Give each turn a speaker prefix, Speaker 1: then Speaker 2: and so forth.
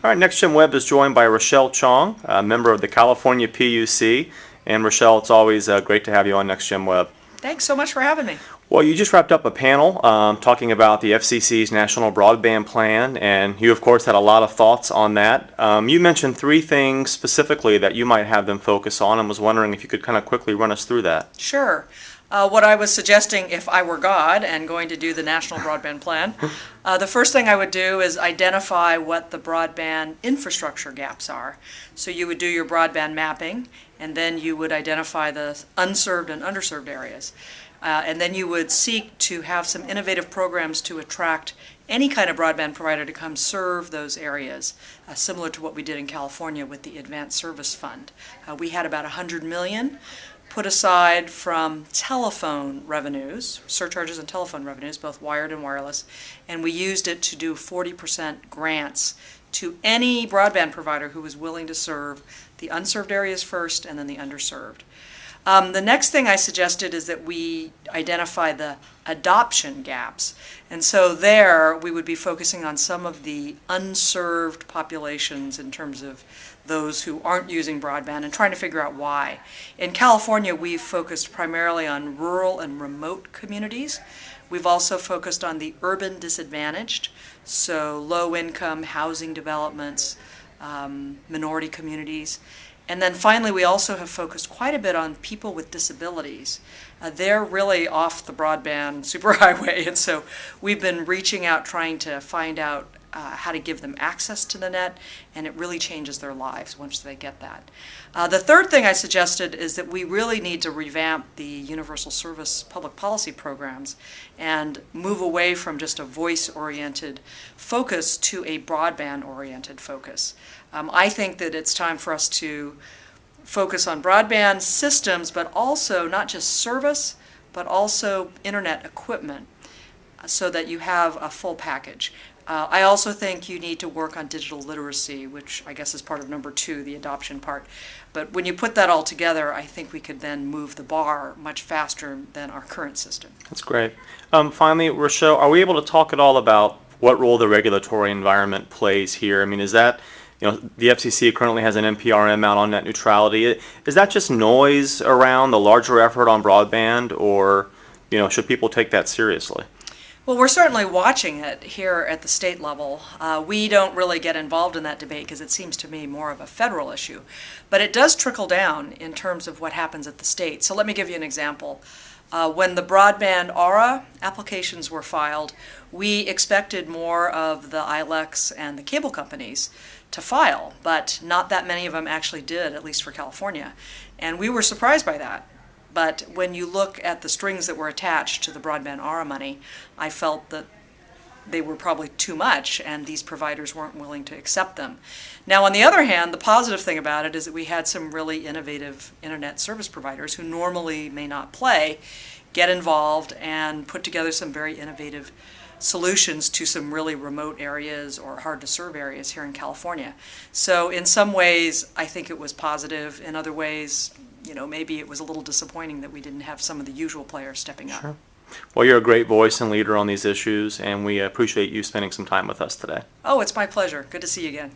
Speaker 1: All right, Next Gen Web is joined by Rachelle Chong, a member of the California PUC. And Rachelle, it's always great to have you on Next Gen Web.
Speaker 2: Thanks so much for having me.
Speaker 1: Well, you just wrapped up a panel talking about the FCC's National Broadband Plan, and you, of course, had a lot of thoughts on that. You mentioned three things specifically that you might have them focus on, and was wondering if you could kind of quickly run us through that.
Speaker 2: Sure. What I was suggesting, if I were God and going to do the National Broadband Plan, the first thing I would do is identify what the broadband infrastructure gaps are. So you would do your broadband mapping, and then you would identify the unserved and underserved areas. And then you would seek to have some innovative programs to attract any kind of broadband provider to come serve those areas, similar to what we did in California with the Advanced Service Fund. We had about $100 million put aside from telephone revenues, surcharges and telephone revenues, both wired and wireless, and we used it to do 40% grants to any broadband provider who was willing to serve the unserved areas first and then the underserved. The next thing I suggested is that we identify the adoption gaps. And so there we would be focusing on some of the unserved populations in terms of those who aren't using broadband and trying to figure out why. In California, we've focused primarily on rural and remote communities. We've also focused on the urban disadvantaged, so low-income housing developments, minority communities. And then finally, we also have focused quite a bit on people with disabilities. They're really off the broadband superhighway, and so we've been reaching out trying to find out how to give them access to the net, and it really changes their lives once they get that. The third thing I suggested is that we really need to revamp the universal service public policy programs and move away from just a voice-oriented focus to a broadband-oriented focus. I think that it's time for us to focus on broadband systems, but also not just service, but also internet equipment, so that you have a full package. I also think you need to work on digital literacy, which I guess is part of number 2, the adoption part. But when you put that all together, I think we could then move the bar much faster than our current system.
Speaker 1: That's great. Finally, Rachelle, are we able to talk at all about what role the regulatory environment plays here? I mean, is that, the FCC currently has an NPRM out on net neutrality. Is that just noise around the larger effort on broadband, or, should people take that seriously?
Speaker 2: Well, we're certainly watching it here at the state level. We don't really get involved in that debate because it seems to me more of a federal issue. But it does trickle down in terms of what happens at the state. So let me give you an example. When the broadband ARA applications were filed, we expected more of the ILECs and the cable companies to file, but not that many of them actually did, at least for California. And we were surprised by that. But when you look at the strings that were attached to the broadband ARA money, I felt that they were probably too much, and these providers weren't willing to accept them. Now, on the other hand, the positive thing about it is that we had some really innovative internet service providers who normally may not play get involved and put together some very innovative solutions to some really remote areas or hard-to-serve areas here in California. So in some ways, I think it was positive. In other ways, maybe it was a little disappointing that we didn't have some of the usual players stepping up.
Speaker 1: Sure. Well, you're a great voice and leader on these issues, and we appreciate you spending some time with us today.
Speaker 2: Oh, it's my pleasure. Good to see you again.